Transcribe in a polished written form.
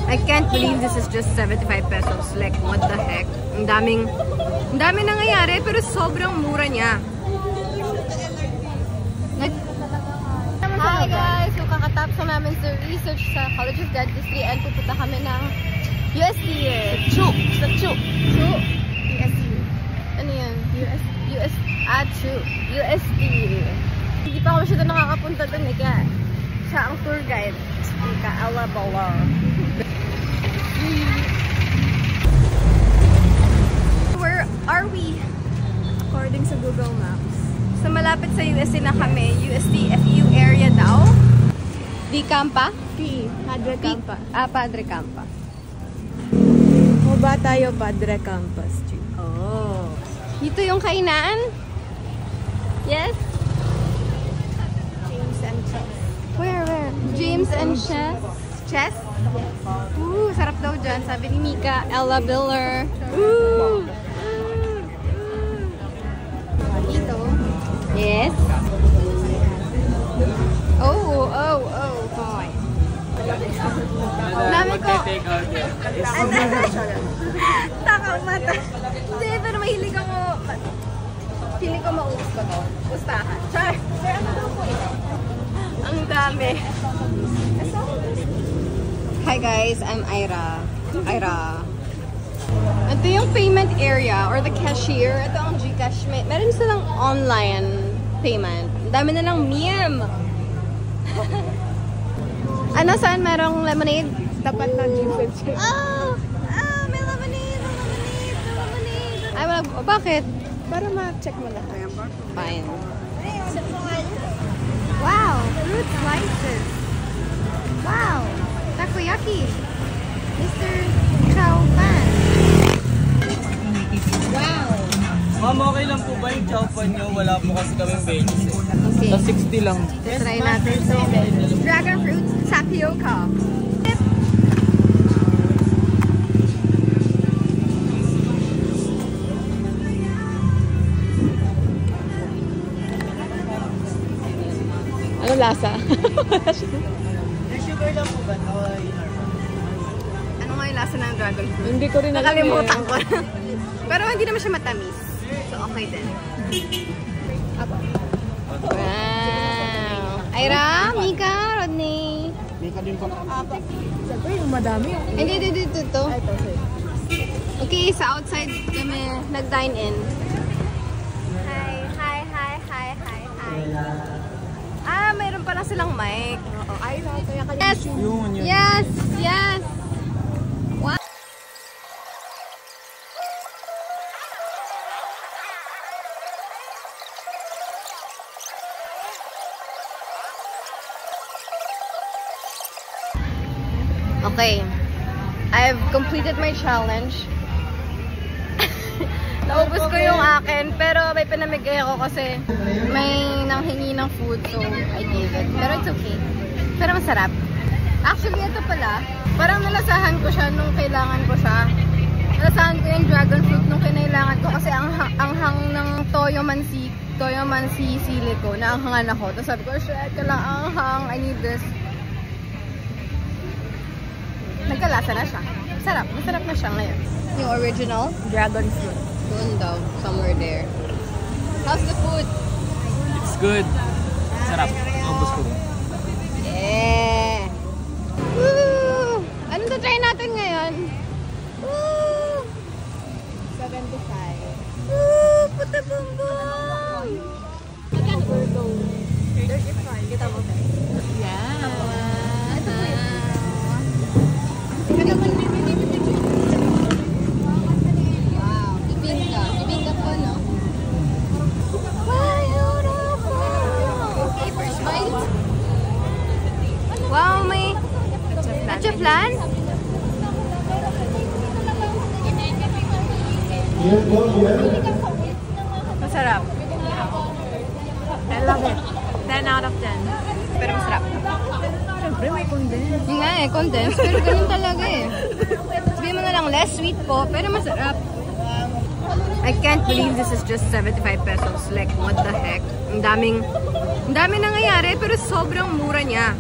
I can't believe this is just 75 pesos. Like, what the heck? Ang dami nangyayari, pero sobrang mura niya. Like, hi guys! So, kakatapos na namin sa research sa College of Dentistry and pupunta kami ng USD. Chu! USD. Ano yan? USD. Hindi pa ako masyado nakakapunta dun eh, kaya siya ang tour guide. Ika, Alabala. Where are we? According sa Google Maps. So, malapit sa USD na kami. USD FU area daw. Di Campa? Padre Campa. Padre Campa. Maba tayo Padre Campa Street. Oh. Dito yung kainan? Yes? James and Chess. Where? James and Chess? Chess? Ooh, sarap daw dyan. Sabi ni Mika, Ella Biller. Ooh. Dito. Yes. Oh. Boy. Dami ko. Takang mata. Hindi, pero mahilig ako. Feeling ko maubos ko to. Pustahan. Char! Ang dami. Hi guys, I'm Ira. Ito yung payment area or the cashier. Ito ang Gcash. Meron silang online payment. Ang dami na lang meme. Ano, saan merong lemonade? Tapat na James and Chess. May lemonade. Ay, wala. Bakit? Para ma-check mo na. Fine. Wow, fruit slices. Wow, takoyaki. Mr. Chow Pan. Wow. Ma'am, okay lang po ba yung chow pan nyo? Wala po kasi kaming benches. Okay. Sa 60 lang. Try natin ito. Dragon fruit tapioca. Ano lasa? May sugar lang po ba? Ano nga yung lasa ng dragon fruit? Hindi ko rin alam. Nakalimutan ko. Pero hindi naman siya matamis. So, okay din. Wow! Ira, Mika, Rodney. Mika din po. Siyempre, yung madami. Hindi, dito. Okay, sa outside kami nag-dine in. Hi. Mayroon pala silang mic. Yes! Wow! Okay, I've completed my challenge. Naubos ko yung akin, pero may pinamigay ako kasi may nanghingi ng food, so I gave it. Pero it's okay. Pero masarap. Actually, ito pala, parang nalasahan ko siya nung kailangan ko siya. Nalasahan ko yung dragon fruit nung kinailangan ko kasi ang hang ng toyo mansi sili ko, naanghangan ako. Tapos sabi ko, shit, kailangan anghang, I need this. Nagkalasa na siya. Masarap na siya ngayon. Yung original? Dragon fruit. Doon daw, somewhere there. How's the food? It's good. Sarap. Ubus ko. Yeah! Woo! Anong try natin ngayon? Woo! 75. Woo! Puta bumbong! 35. Kita mo ba? Yeah! Ito po yun. Bibingka po, no? Okay, first bite. Wow, may Lecheflan? Masarap. I love it. 10 out of 10. Pero masarap. Siyempre, may condensed. Yung nga eh, condensed. Pero ganun talaga eh. Sabihin mo na lang, less sweet po, pero masarap. I can't believe this is just 75 pesos. Like, what the heck? Ang daming nangyayari, pero sobrang mura niya.